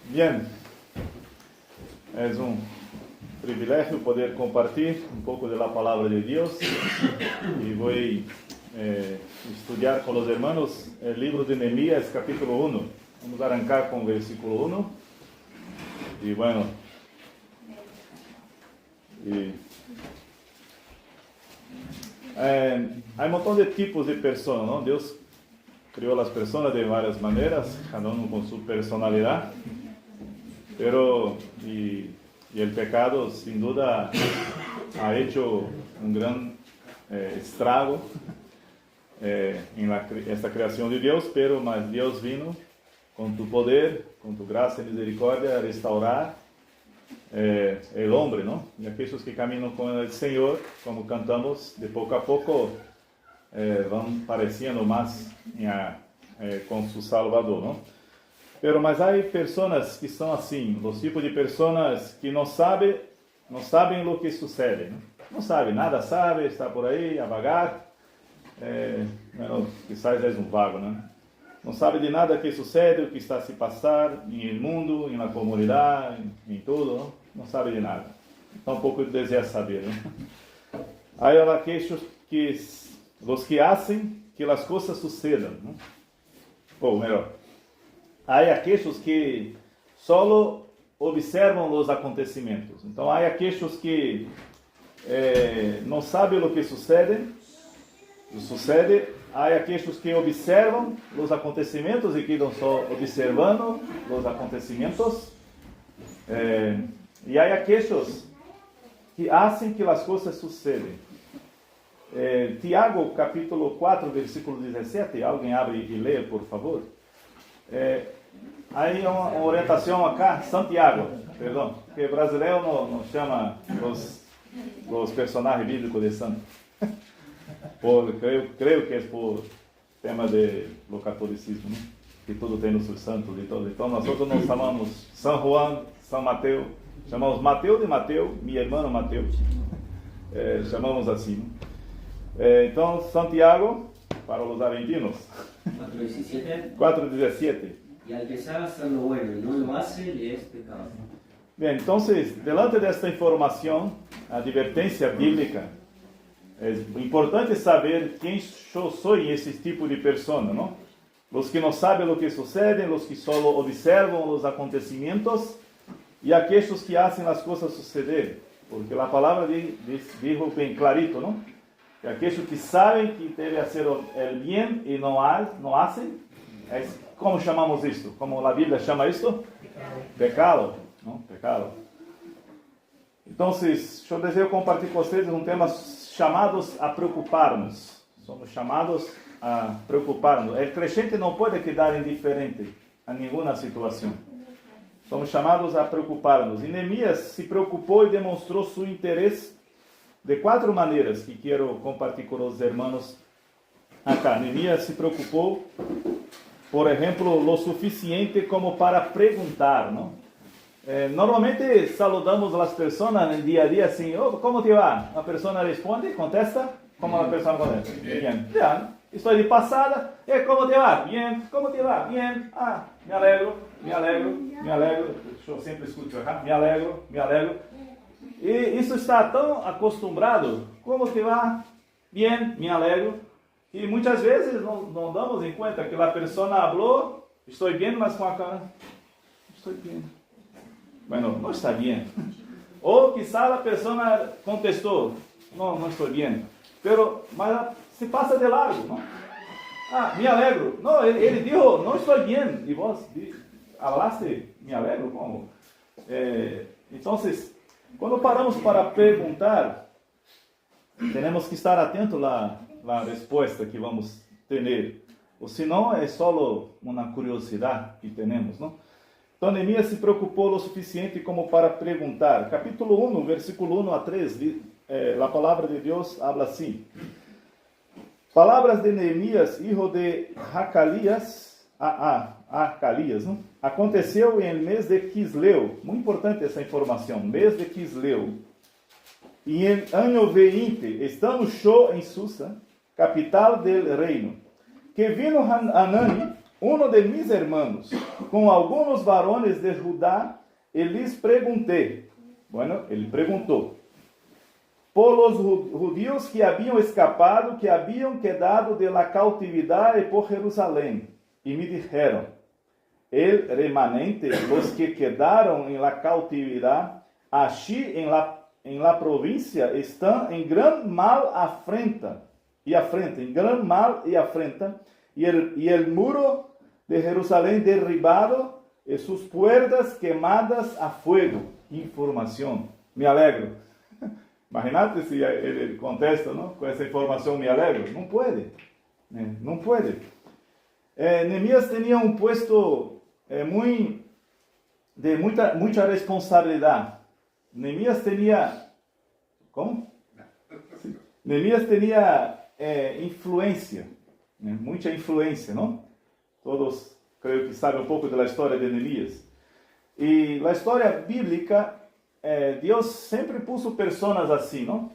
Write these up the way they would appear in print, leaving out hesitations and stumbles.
Bien, es un privilegio poder compartir un poco de la palabra de Dios y voy a estudiar con los hermanos el libro de Nehemías capítulo 1. Vamos a arrancar con el versículo 1 y bueno, hay un montón de tipos de personas, ¿no? Dios creó a las personas de varias maneras, cada uno con su personalidad, pero y el pecado sin duda ha hecho un gran estrago en esta creación de Dios, pero más Dios vino con tu poder, con tu gracia y misericordia a restaurar el hombre, ¿no? Y aquellos que caminan con el Señor, como cantamos, de poco a poco van pareciendo más con su Salvador, ¿no? Pero mas hay personas que son así, los tipos de personas que no saben lo que sucede, ¿no? No sabe, nada sabe, está por ahí a vagar, bueno, quizás es un vago, ¿no? No sabe de nada que sucede, o que está a se passar en el mundo, en la comunidad, en todo, ¿no? No sabe de nada. Tampoco desea saber, ¿no? Hay aquellos que, los que hacen que las cosas sucedan, ¿no? O mejor, hay aquellos que solo observan los acontecimientos. Então, hay aquellos que não sabem o que sucede. Há aqueles que observam os acontecimentos e quedam só observando os acontecimentos. E há aqueles que fazem que as coisas sucedam. Tiago, capítulo 4, versículo 17. Alguém abre e lê, por favor. Aí uma orientação acá, Santiago, perdão, porque brasileiro não chama os personagens bíblicos de santo. Creio que é por tema do catolicismo, né? Que tudo tem nos seus santos e todo. Então nós nos chamamos São Juan, São Mateus, chamamos Mateus de Mateus, meu irmão Mateus, chamamos assim, né? Então Santiago, para os argentinos, 4:17. Y al que sabe hacer lo bueno y no lo hace, le es pecado. Bien, entonces, delante de esta información, advertencia bíblica, es importante saber quién yo soy ese tipo de persona, ¿no? Los que no saben lo que sucede, los que solo observan los acontecimientos y aquellos que hacen las cosas suceder. Porque la palabra dijo bien clarito, ¿no? Que aquellos que saben que debe hacer el bien y no hacen, ¿cómo chamamos isto? Como a Bíblia chama isto? Pecado. ¿No? Pecado. Então, eu desejo compartilhar com vocês um tema chamados a preocupar-nos. Somos chamados a preocupar-nos. O crente não pode quedar indiferente a nenhuma situação. Somos chamados a preocupar-nos. E Nehemías se preocupou e demonstrou seu interesse de 4 maneiras que quero compartilhar com os irmãos acá. Nehemías se preocupou, por exemplo, lo suficiente como para perguntar, não? Normalmente saludamos as pessoas no dia a dia assim, oh, como te va? A pessoa responde, contesta, como a pessoa contesta? Bien, bien, estou de passada, como te va? Bien, como te va? Bien, me alegro, eu sempre escuto, me alegro. E isso está tão acostumado, como te va? Bien, me alegro. E muitas vezes não damos em conta que a pessoa falou, estou bem, mas com a cara, estou bem. Bueno, não está bem. Ou quizá a pessoa contestou, não estou bem. Mas se passa de largo, não? Me alegro. Não, ele disse, não estou bem. E vos falaste, me alegro, como? Então, quando paramos para perguntar, temos que estar atentos lá. A resposta que vamos ter, ou senão é só uma curiosidade que temos, não? Então Nehemías se preocupou o suficiente como para perguntar. Capítulo 1, versículo 1 a 3, a palavra de Deus habla assim: Palavras de Nehemías, hijo de Hacalias, não? Aconteceu em mês de Quisleu, muito importante essa informação, mês de Quisleu, e em ano 20, estando eu em Susa, capital del reino. Que vino Hanani, uno de mis hermanos, con algunos varones de Judá, y les pregunté. Bueno, él preguntó. Por los judíos que habían escapado, que habían quedado de la cautividad y por Jerusalén. Y me dijeron, el remanente, los que quedaron en la cautividad, allí en la provincia, están en gran mal afrenta, en gran mal y afrenta, y el muro de Jerusalén derribado, y sus puertas quemadas a fuego. Información, me alegro. Imagínate si ele contesta, ¿no? Com essa informação me alegro. Não pode. Não pode. Neemias tinha um puesto de muita responsabilidade. Neemias tinha... Como? Neemias tinha influência. Muita influência, não? Todos, creio que sabem um pouco da história de Neemias. E a história bíblica... Deus sempre puso pessoas assim, não?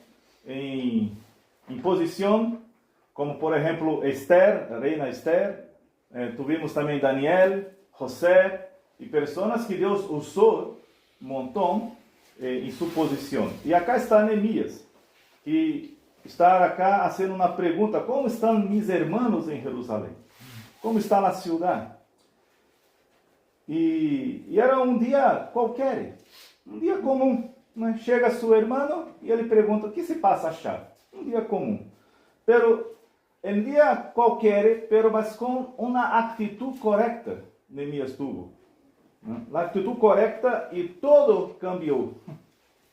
Em posição, como por exemplo Esther, a reina Esther, tivemos também Daniel, José, e pessoas que Deus usou um montão em sua posição. E acá está Neemias, que está acá fazendo uma pergunta: como estão meus irmãos em Jerusalém? Como está a cidade? E era um dia qualquer. Um dia comum, né? Chega seu irmão e ele pergunta: o que se passa achar? Um dia comum. Pero, em dia qualquer, mas com uma atitude correta, Neemias tuvo. A atitude correta e todo cambiou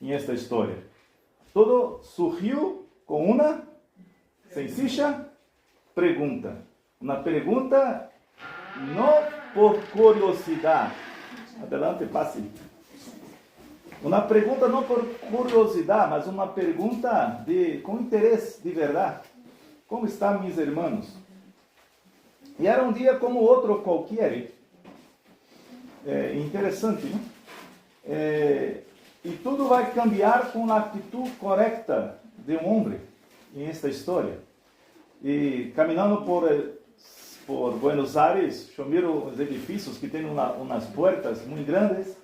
em esta história. Todo surgiu com uma sencilla pergunta. Uma pergunta não por curiosidade. Adelante, passe. Uma pergunta não por curiosidade, mas uma pergunta com interesse de verdade. Como estão meus irmãos? E era um dia como outro qualquer. Interessante, não? E tudo vai cambiar com a atitude correta de um homem em esta história. E caminhando por Buenos Aires, eu miro os edifícios que têm umas portas muito grandes.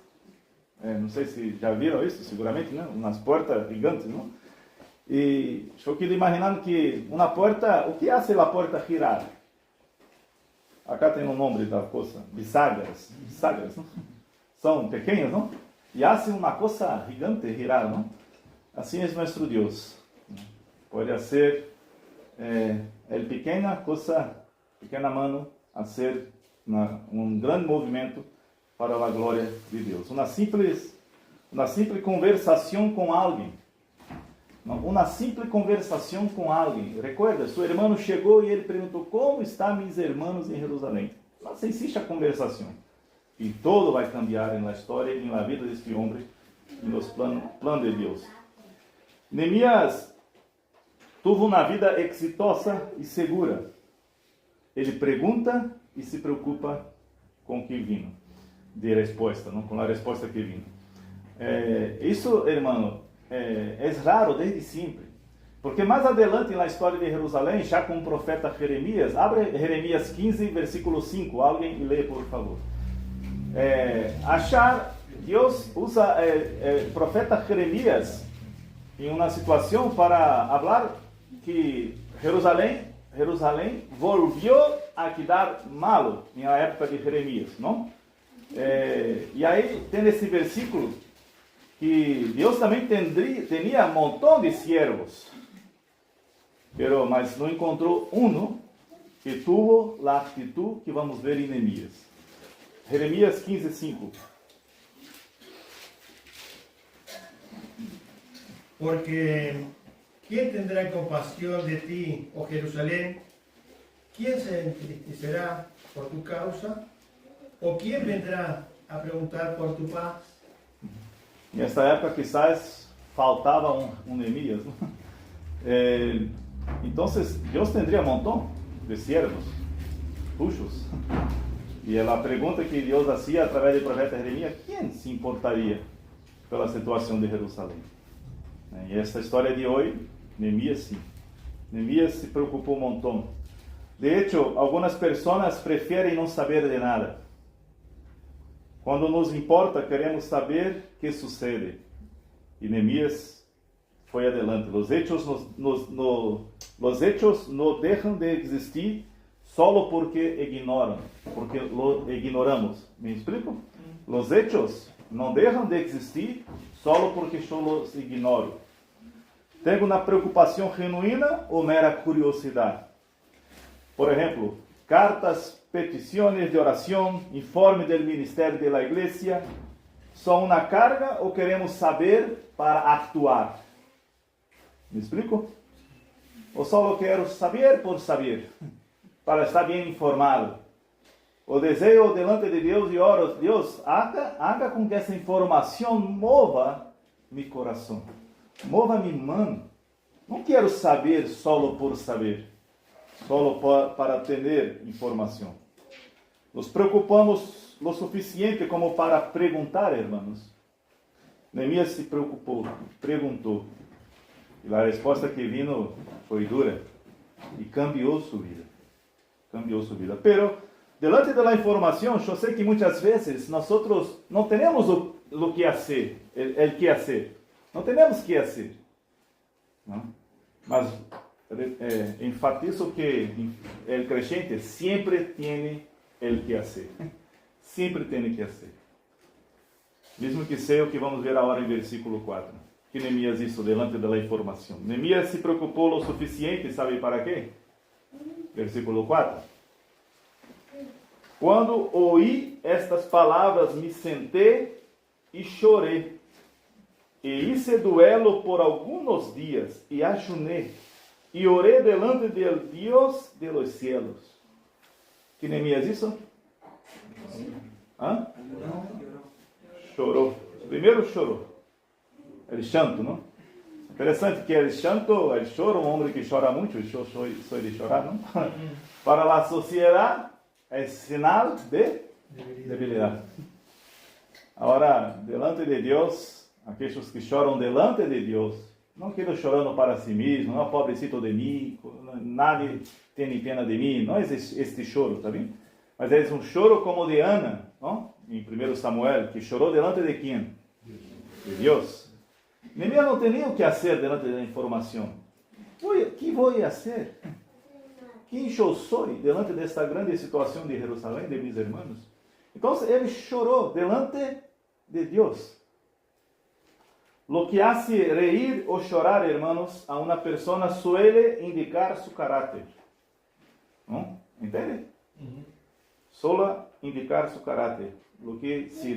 Não sei se já viram isso, seguramente, né? Umas portas gigantes, não? E eu queria imaginar que uma porta, o que hace a porta girar? Acá tem um nome da coisa, bisagras, não? São pequenas, não? E hace uma coisa gigante girar, não? Assim é nosso Deus. Pode ser pequena coisa, pequena mano, a ser um grande movimento para a glória de Deus. Uma simples conversação com alguém. Uma simples conversação com alguém. Recuerda, seu irmão chegou e ele perguntou: como estão meus irmãos em Jerusalém? Uma sencilla conversação. E tudo vai cambiar na história e na vida deste homem e nos planos de Deus. Neemias teve uma vida exitosa e segura. Ele pergunta e se preocupa com o que vino de resposta, não com a resposta que vino. Isso, irmão, é raro desde sempre. Porque mais adelante na história de Jerusalém, já com o profeta Jeremias, abre Jeremias 15, versículo 5. Alguém lê, por favor. Deus usa o profeta Jeremias em uma situação para falar que Jerusalém volvió a quedar malo na época de Jeremias, não? E aí tem esse versículo que Deus também tinha um montão de siervos, mas não encontrou um que tuvo a atitude que vamos ver em Neemias. Jeremias 15, 5. Porque ¿quién tendrá compasión de ti, oh Jerusalén? ¿Quién se entristecerá por tu causa? ¿O quién vendrá a preguntar por tu paz? Nessa época quizás faltava um Neemias. Então, Deus teria um montão de siervos, puxos. E a pergunta que Deus fazia através do profeta Jeremias: quem se importaria pela situação de Jerusalém? E essa história de hoje, Neemias sim. Neemías se preocupó un montón. De hecho, algunas personas prefieren no saber de nada. Cuando nos importa, queremos saber qué sucede. Y Neemías fue adelante. Los hechos no dejan de existir solo porque lo ignoramos. ¿Me explico? Los hechos no dejan de existir solo porque yo los ignoro. ¿Tengo una preocupación genuina o mera curiosidad? Por ejemplo, cartas, peticiones de oración, informe del ministerio de la iglesia, ¿son una carga o queremos saber para actuar? ¿Me explico? ¿O solo quiero saber por saber, para estar bien informado? O deseo delante de Dios y oro, Dios, haga con que essa informação mova mi coração, mova mi mano. Não quero saber solo por saber, solo para ter informação. Nos preocupamos lo suficiente como para perguntar, hermanos. Neemías se preocupou, perguntou. E a resposta que vino foi dura e cambiou sua vida. Cambiou sua vida. Pero, delante da informação, eu sei que muitas vezes nós não temos o que fazer, o que fazer. Não temos que fazer. ¿No? Mas enfatizo que o creyente sempre tem o que fazer. Sempre tem que fazer. Mesmo que seja o que vamos ver agora em versículo 4. Que Neemías hizo delante da informação. Neemías se preocupou o suficiente, sabe para quê? Versículo 4. Quando ouí estas palavras, me sentei e chorei. E hice duelo por algunos dias, e ayuné, e oré delante del Dios de los cielos. Que Neemías hizo? ¿Ah? Chorou. Primeiro chorou. El chanto, não? Interessante que el chanto, el choro, um homem que chora muito, eu sou de chorar, não? Para a sociedade, é sinal de debilidade. Agora, delante de Deus, aqueles que choram delante de Deus, não quero chorando para si mesmo, não, pobrecito de mim, nadie tem pena de mim, não é este choro, tá bem? Mas é um choro como de Ana, não? Em 1 Samuel, que chorou delante de quem? De Deus. Neemías não tinha o que fazer delante da informação. O que vou fazer? Quem eu sou delante desta grande situação de Jerusalém, de meus irmãos? Então, ele chorou delante de Deus. Lo que hace reír o chorar, hermanos, a una persona suele indicar su carácter. ¿No? ¿Entiende? Solo indicar su carácter. Lo que se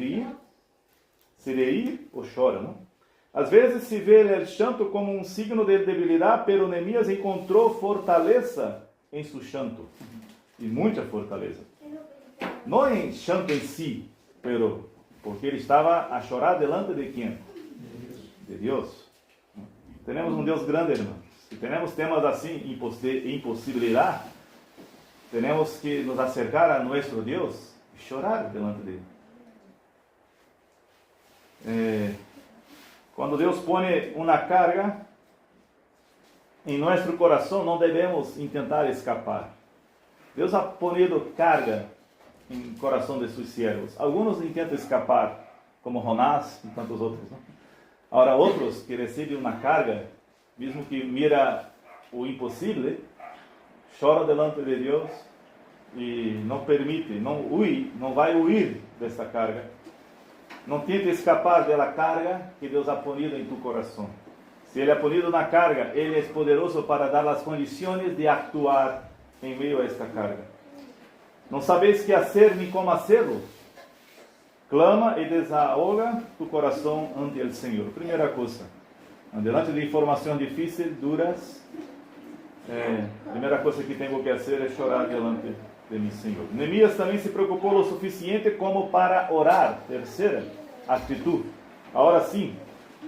reír o chora, ¿no? Às vezes se vê o chanto como um signo de debilidade, pero Neemías encontrou fortaleza em seu chanto. E muita fortaleza. Não em chanto em si, pero porque ele estava a chorar delante de quem? De Deus. Temos um Deus grande, irmãos. Se temos temas assim, impossibilidade, temos que nos acercar a nosso Deus e chorar delante dele. Quando Deus põe uma carga em nosso coração, não devemos tentar escapar. Deus ha ponido carga em coração de seus siervos. Alguns tentam escapar, como Jonás e tantos outros, não? Agora, outros que recebem uma carga, mesmo que mira o impossível, chora delante de Deus e não permite, não vai huir dessa carga. Não tenta escapar da carga que Deus ha ponido em tu coração. Se Ele ha ponido na carga, Ele é poderoso para dar as condições de actuar em meio a esta carga. Não sabes que fazer nem como fazê-lo? Clama e desahoga tu coração ante o Senhor. Primeira coisa, delante de informações difíceis, duras, primeira coisa que tenho que fazer é chorar delante de mi Senhor. Neemías também se preocupou o suficiente como para orar. Terceira atitude. Agora sim,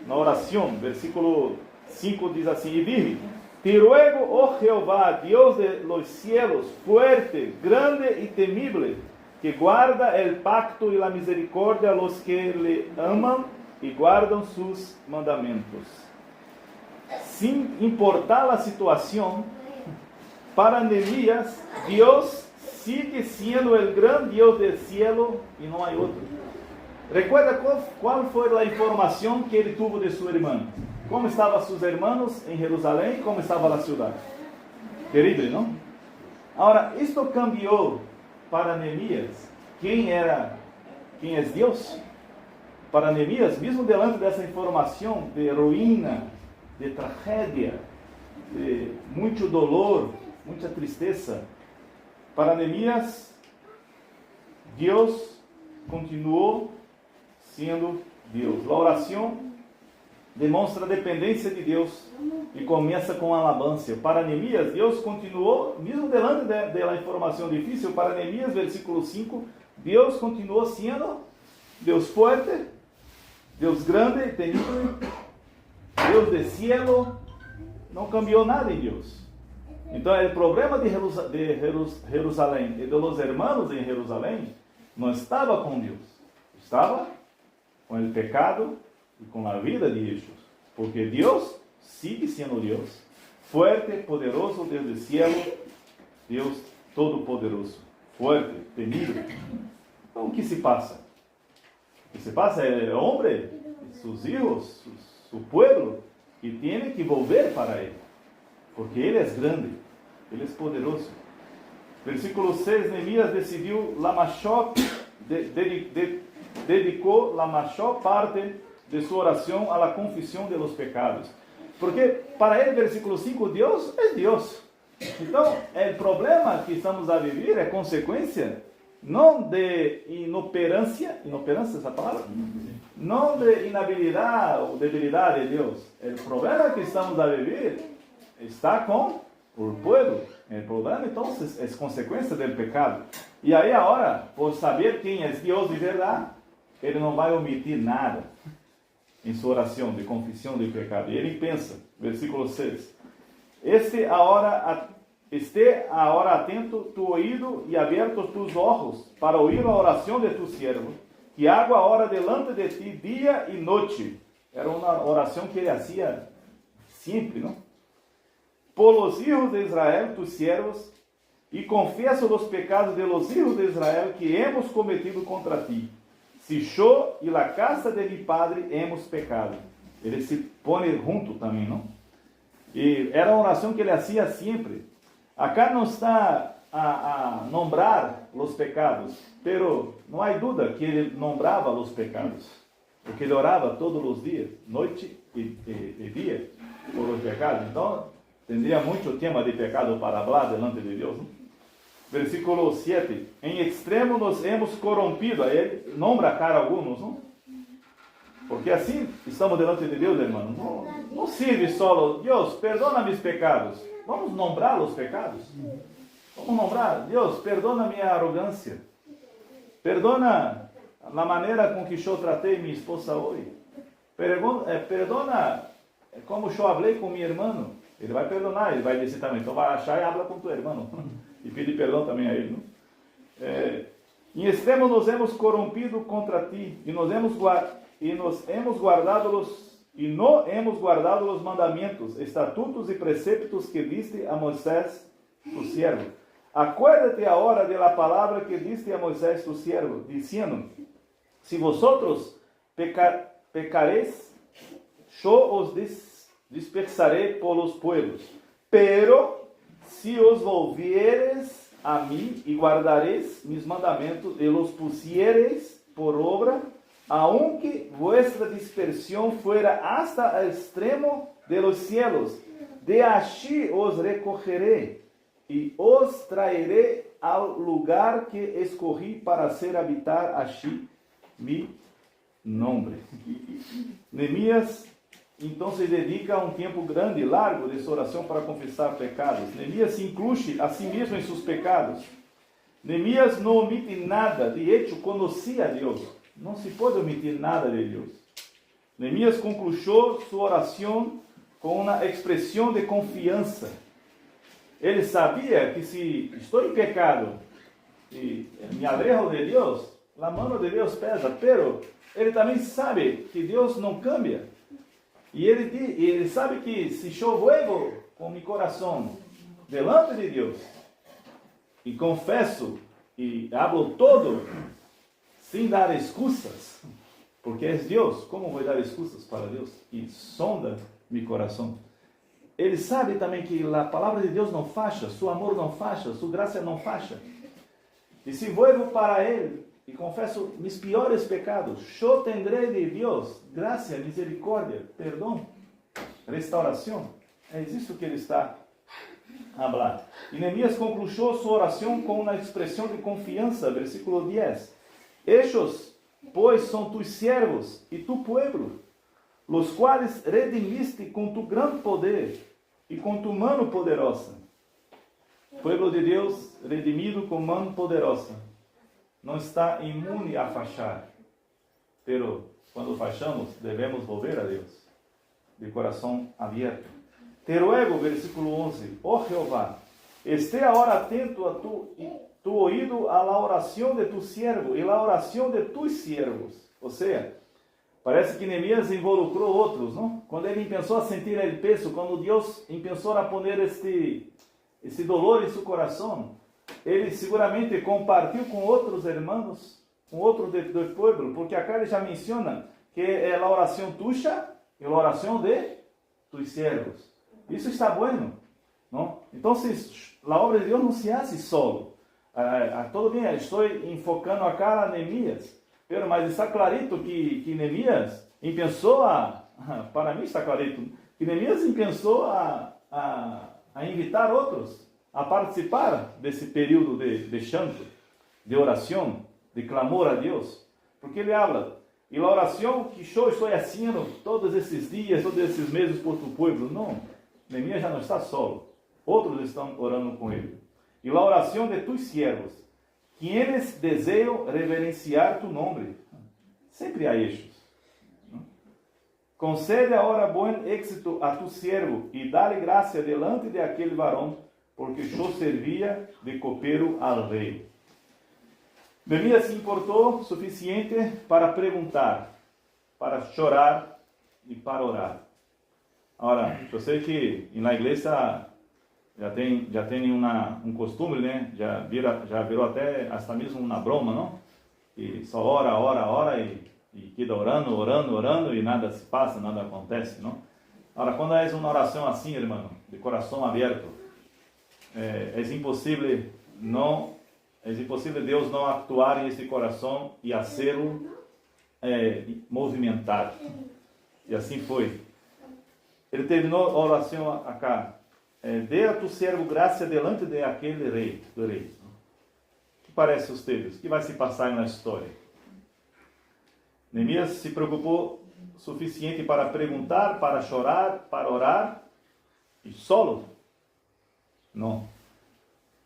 na oração, versículo 5 diz assim: E dije, te ruego, oh Jehová, Dios de los cielos, fuerte, grande y temible, que guarda el pacto y la misericordia a los que le aman y guardan sus mandamentos. sin importar la situación, para Neemías, Dios sigue siendo el gran Dios del cielo y no hay otro. Recuerda cuál fue la información que él tuvo de su hermano. ¿Cómo estaban sus hermanos en Jerusalén? ¿Cómo estaba la ciudad? Terrible, ¿no? Ahora, esto cambió para Neemías. ¿Quién es Dios? Para Neemías, mesmo delante dessa informação de ruína, de tragédia, de muito dolor, muita tristeza, para Neemías, Deus continuou sendo Deus. A oração demonstra a dependência de Deus e começa com alabança. Para Neemías, Deus continuou, mesmo delante da informação difícil, para Neemías, versículo 5, Deus continuou sendo Deus forte, Deus grande, temible, Deus do cielo, não cambiou nada em Deus. Então, o problema de Jerusalém e dos hermanos em Jerusalém não estava com Deus, estava com o pecado e com a vida de Jesus. Porque Deus sigue sendo Deus, forte, poderoso, Deus do cielo, Deus todo-poderoso, forte, temível. Então, o que se passa? O que se passa é o homem, seus filhos, seu povo, que tem que volver para ele, porque ele é grande, ele é poderoso. Versículo 6, Neemias decidiu dedicou a maior parte de sua oração à confissão de los pecados. Porque para ele, versículo 5, Deus é Deus. Então, o problema que estamos a viver é consequência não de inoperância é essa palavra? Não de inabilidade ou debilidade de Deus. O problema que estamos a viver está com o povo. O problema, então, é consequência do pecado. E aí, agora, por saber quem é Deus de verdade, ele não vai omitir nada em sua oração de confissão de pecado. E ele pensa, versículo 6, Esté agora atento tu ouído e abertos tus ojos para ouvir a oração de tu siervo, que hago agora delante de ti dia e noite. Era uma oração que ele fazia sempre, não? Por los hijos de Israel, tus siervos, e confesso os pecados de los hijos de Israel que hemos cometido contra ti. Si yo e la casa de mi padre hemos pecado. Ele se põe junto também, não? E era uma oração que ele fazia sempre. Acá não está a nombrar os pecados, pero não há dúvida que ele nombrava os pecados, porque ele orava todos os dias, noite e dia, por os pecados. Então, teria muito tema de pecado para falar delante de Deus, não? Versículo 7, em extremo nos hemos corrompido. Aí ele nombra cara alguns, não? Porque assim estamos delante de Deus, irmão. Não sirve só, Deus, perdona meus pecados. Vamos nombrar os pecados? Vamos nombrar, Deus, perdona minha arrogância. Perdona a maneira com que eu tratei minha esposa hoje. Perdona como eu falei com meu irmão. Ele vai perdonar, ele vai dizer também. Então vai achar e habla com tu irmão. E pedir perdão também a ele. Em extremo nos hemos corrompido contra ti e não hemos guardado os mandamentos, estatutos e preceptos que diste a Moisés, tu siervo. Acuérdate agora de la palavra que diste a Moisés, tu siervo, diciendo: si vosotros pecareis, yo os dispersaré por los pueblos. Pero si os volvieres a mim e guardareis mis mandamentos e los pusiereis por obra, aunque vuestra dispersión fuera hasta el extremo de los cielos, de allí os recogeré y os traeré al lugar que escogí para hacer habitar allí mi nombre. Neemías então se dedica a um tempo grande, largo de sua oração para confessar pecados. Neemías se inclui a si mesmo em seus pecados. Neemías não omite nada, de hecho conhecia a Deus. Não se pode omitir nada de Deus. Neemías concluiu sua oração com uma expressão de confiança. Ele sabia que se estou em pecado e me alejo de Deus, a mão de Deus pesa, pero ele também sabe que Deus não cambia, E ele sabe que se eu vuelvo com meu coração delante de Deus e confesso e hablo todo sem dar excusas, porque é Deus, como vou dar excusas para Deus? E sonda meu coração. Ele sabe também que a palavra de Deus não falha, seu amor não falha, sua graça não falha. E se vuelvo para Ele e confesso meus piores pecados, eu tendré de Deus graça, misericórdia, perdão, restauração. É isso que ele está a falar. E Neemias concluiu sua oração com uma expressão de confiança, versículo 10. Ellos, pois, são tus siervos e tu pueblo, los quales redimiste com tu grande poder e com tu mano poderosa. Pueblo de Deus, redimido com mano poderosa, não está imune a falhar. Pero, quando falhamos, devemos volver a Deus, de coração aberto. Te ruego, versículo 11, ó Jeová, esté agora atento a tu oído a la oração de tu siervo e la oração de tus siervos. Ou seja, parece que Neemias involucrou outros, não? Quando ele pensou a sentir o peso, quando Deus pensou a poner esse dolor em seu coração, ele seguramente compartilhou com outros irmãos, com outros do povo, porque acá ele já menciona que é a oração tuya e a oração de tus siervos. Isso está bueno, não? Então, a obra de Deus não se hace solo. Todo bem, estou enfocando acá a Neemias, mas está clarito que Neemias pensou para mim está clarito, que Neemias pensou a invitar outros a participar desse período de chanto, de oração, de clamor a Deus, porque ele habla, e a oração que eu estou fazendo todos esses dias, todos esses meses por tu povo, não, Neemias já não está solo, outros estão orando com ele, e a oração de tus siervos, que eles desejam reverenciar tu nome, sempre há eixos. Concede agora bom êxito a tu siervo e dá-lhe graça delante de aquele varão, porque eu servia de copeiro ao rei. Neemias se importou suficiente para perguntar, para chorar e para orar. Agora, eu sei que na igreja já tem um costume, né? Já virou até mesmo uma broma, não? E só ora e queda orando e nada se passa, nada acontece, não? Agora, quando é uma oração assim, irmão, de coração aberto, é impossível Deus não actuar em esse coração e fazê-lo movimentar. E assim foi. Ele terminou a oração acá. Dê a tu servo graça delante de aquele rei, do rei. O que parece a vocês? O que vai se passar na história? Neemias se preocupou suficiente para perguntar, para chorar, para orar, e solo? Não.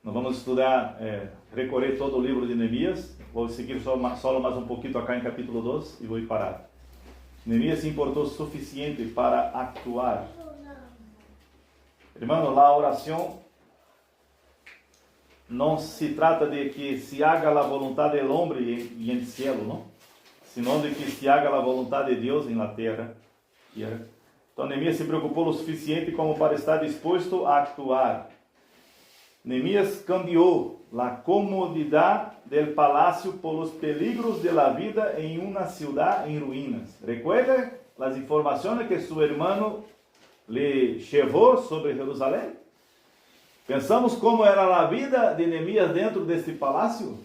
Não vamos estudar, recorrer todo o livro de Neemias. Vou seguir só mais um pouquinho acá em capítulo 2 e vou parar. Neemias se importou suficiente para actuar. Irmão, a oração não se trata de que se haga a vontade do homem e em cielo, não? Sino de que se haga a vontade de Deus em la terra. Então, Neemias se preocupou o suficiente como para estar disposto a actuar. Neemias cambiou a comodidade del palácio por los peligros de la vida em uma cidade em ruínas. Recuerda as informações que seu irmão lhe chegou sobre Jerusalém? Pensamos como era a vida de Neemias dentro deste palácio?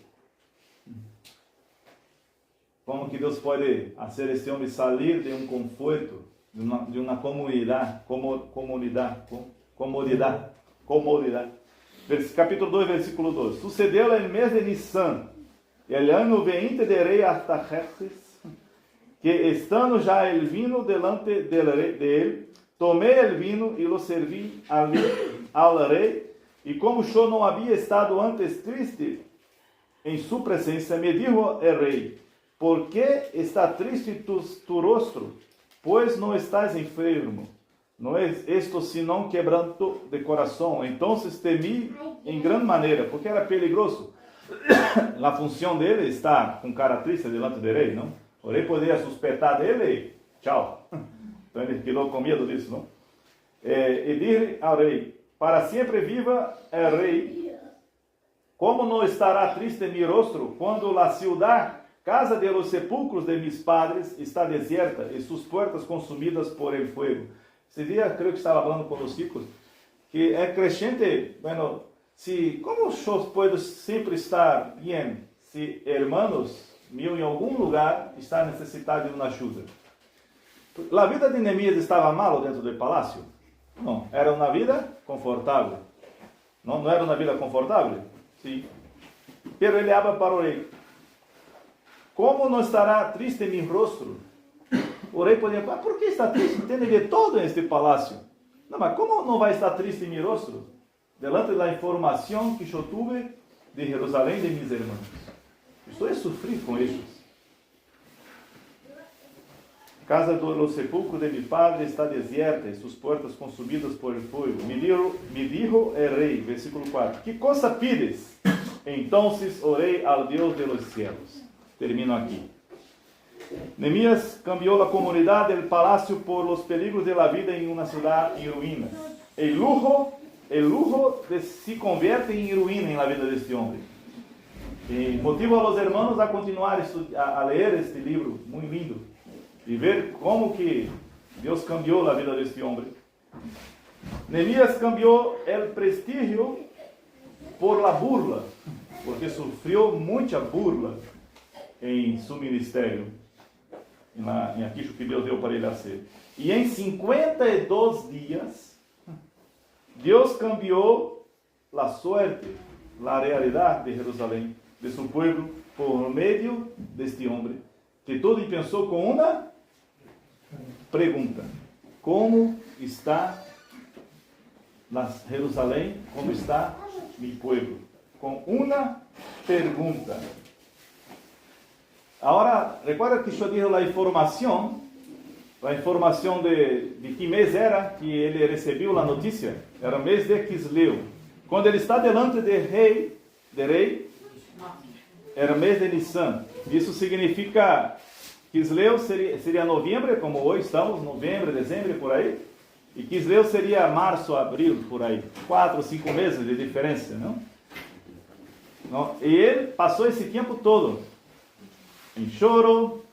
Como que Deus pode fazer esse homem sair de um conforto, de uma comodidade. Capítulo 2, versículo 2. Sucedeu el mês de Nisan, el ano 20 de rei Artaxerxes, que estando já el vino delante de ele, tomei el vino e lo servi ao rei, e como eu não havia estado antes triste em sua presença, me dijo el rei: ¿por que está triste tu rostro? Pois não estás enfermo. Não é isto senão quebranto de coração. Então temi em grande maneira, porque era peligroso. A função dele está com cara triste delante do rei, não? O rei poderia suspeitar dele e tchau. Então ele ficou com medo disso, não? E disse ao rei: para sempre viva el rei. Como não estará triste mi rostro quando a ciudad, casa de los sepulcros de mis padres, está desierta e suas portas consumidas por el fuego? Esse dia, creio que estava falando com os chicos, que é crescente, bueno, como eu posso sempre estar bem se hermanos míos em algum lugar está necessitado de uma ajuda? A vida de Neemias estava mal dentro do palácio? Não, era uma vida confortável. Não era uma vida confortável? Sim. Pero ele habla para o rei: como não estará triste mi rosto? O rei podia falar: por que está triste? Tem de todo neste palácio. Não, mas como não vai estar triste mi rosto? Delante da informação que eu tive de Jerusalém de mis irmãos. Estou a sofrer com eles. Casa de los sepulcros de mi padre está desierta e suas portas consumidas por el fuego. Me dijo el rei, versículo 4, que cosa pides? Entonces orei al Deus de los cielos. Termino aqui. Neemias cambiou a comunidade del palacio por los peligros de la vida em uma cidade em ruínas. El lujo se convierte em ruína em la vida deste homem. E motivo a los hermanos a continuar a ler este livro, muito lindo, e ver como que Deus cambiou a vida deste homem. Neemias cambiou o prestígio por la burla, porque sofreu muita burla em seu ministério, em aquilo que Deus deu para ele fazer. E em 52 dias, Deus cambiou a sorte, a realidade de Jerusalém, de seu povo, por meio deste homem, que todo pensou com uma pergunta: como está Jerusalém? Como está meu povo? Com uma pergunta. Agora, recuerda que eu disse a informação de que mês era que ele recebeu a notícia? Era o mês de Quisleu. Quando ele está delante de rei, era o mês de Nissan. Isso significa, Quisleu seria novembro, como hoje estamos, novembro, dezembro, por aí. E Quisleu seria março, abril, por aí. 4 ou 5 meses de diferença, não? E ele passou esse tempo todo em choro,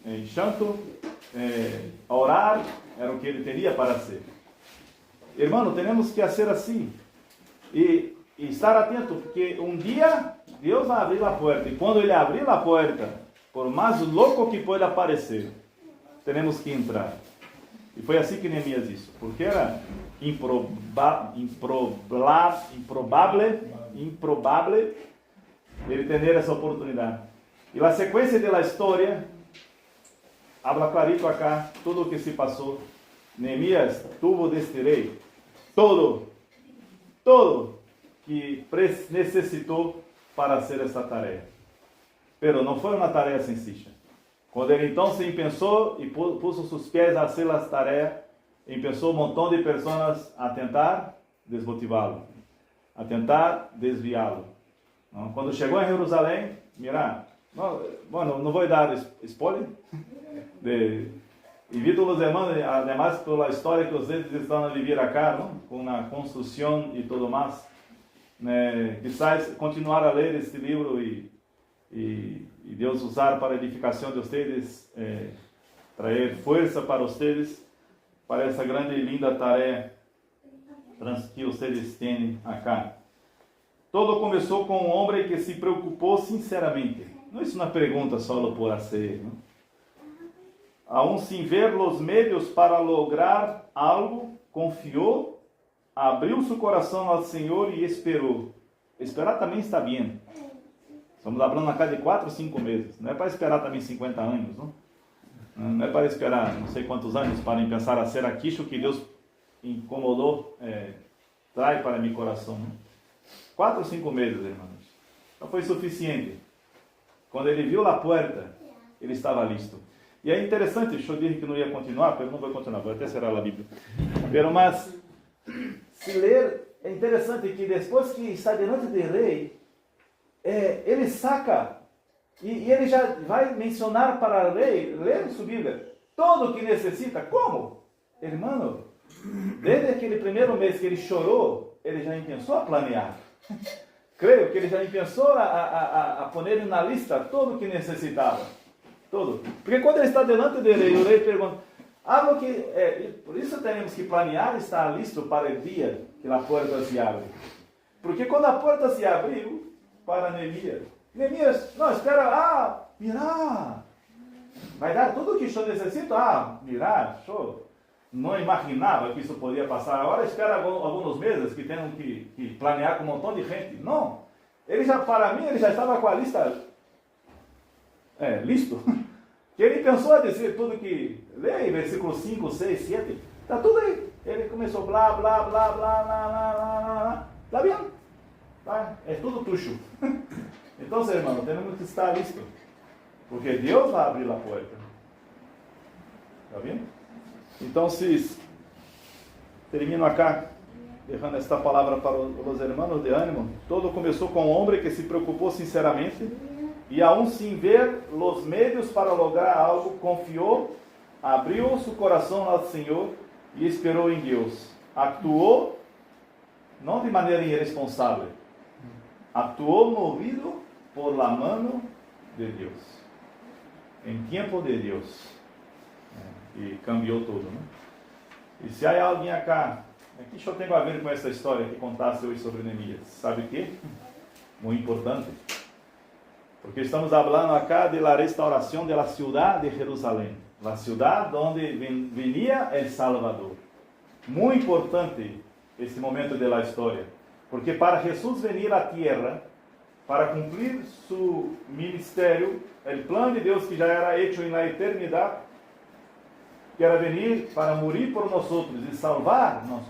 em chanto, a orar, era o que ele teria para ser. Irmão, temos que ser assim. E estar atento, porque um dia Deus vai abrir a porta. E quando ele abrir a porta, por mais louco que pode parecer, temos que entrar. E foi assim que Neemias disse, porque era improvável ele ter essa oportunidade. E a sequência da história habla clarito acá tudo o que se passou. Neemias tuvo deste rei todo que necessitou para fazer essa tarefa. Pero não foi uma tarefa sencilla. Quando ele então se pensou e pôs seus pés a fazer as tarefas, pensou um montão de pessoas a tentar desmotivá-lo, a tentar desviá-lo. Quando chegou em Jerusalém, mira, não vou dar spoiler, invito os irmãos, además pela história que vocês estão a viver acá, com a construção e tudo mais, quizás continuar a ler este livro e Deus usar para a edificação de vocês, trazer força para vocês, para essa grande e linda tarefa que vocês têm acá. Todo começou com um homem que se preocupou sinceramente. Não é uma pergunta só por fazer, não? Aún sin ver los medios para lograr algo, confiou, abriu seu coração ao Senhor e esperou. Esperar também está bem. Estamos falando acá de 4 ou 5 meses. Não é para esperar também 50 anos, não? Não é para esperar não sei quantos anos para pensar a ser aquilo que Deus incomodou, trai para meu coração. Não? 4 ou 5 meses, irmãos. Não foi suficiente. Quando ele viu a porta, ele estava listo. E é interessante, eu disse que não ia continuar, mas não vou continuar, vou até cerrar a Bíblia. Mas, se ler, é interessante que depois que está diante do rei, ele saca, e ele já vai mencionar para o rei, ler sua Bíblia, tudo o que necessita. Como? Hermano, desde aquele primeiro mês que ele chorou, ele já começou a planear. Creio que ele já começou a poner na lista tudo o que necessitava. Tudo. Porque quando ele está delante do rei, o rei pergunta, algo que, por isso temos que planear, estar listo para o dia que a porta se abre. Porque quando a porta se abriu para Neemias, não, espera, mira, vai dar tudo o que eu necessito, mira, show. Não imaginava que isso podia passar. Agora espera alguns meses que tenham que planear com um montão de gente. Não. Ele já, para mim, ele já estava com a lista listo. Que ele pensou a dizer tudo que... Leia versículo 5, 6, 7. Está tudo aí. Ele começou blá, blá, blá, blá, blá, blá, blá, blá. Está bem? Tá? É tudo tucho. Então, irmão, temos que estar listo. Porque Deus vai abrir a porta. Está vendo? Então, termino acá, deixando esta palavra para os hermanos de ânimo. Todo começou com um homem que se preocupou sinceramente e aún sin ver os meios para lograr algo, confiou, abriu seu coração ao Senhor e esperou em Deus. Actuou, não de maneira irresponsável, actuou movido por la mano de Deus, em tempo de Deus. E cambiou tudo, né? E se há alguém acá, aqui só tem a ver com essa história que contasse hoje sobre Neemias, sabe o quê? Muito importante. Porque estamos falando acá de la restauração de la ciudad de Jerusalém, la ciudad onde venia el Salvador. Muito importante esse momento da história, porque para Jesus venir à terra, para cumprir seu ministério, o plano de Deus que já era hecho na eternidade, que era venir para morir por nós e salvar nós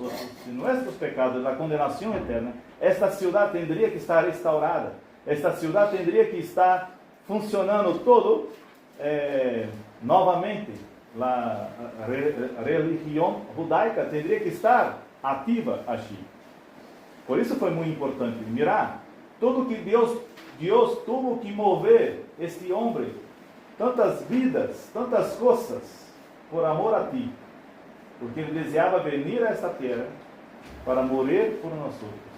de nossos pecados, da condenação eterna. Esta cidade teria que estar restaurada. Esta cidade teria que estar funcionando todo novamente. A religião judaica teria que estar ativa aqui. Por isso foi muito importante. Mirar tudo que Deus tuvo que mover este homem, tantas vidas, tantas coisas, por amor a ti, porque ele desejava venir a esta terra para morrer por nós outros.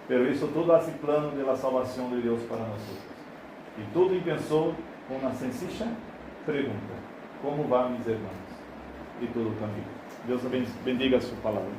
Pero isso tudo hace plano da salvação de Deus para nós outros. E tudo pensou com uma sencilla pergunta: como vão, meus irmãos? E tudo caminho. Deus bendiga a sua palavra.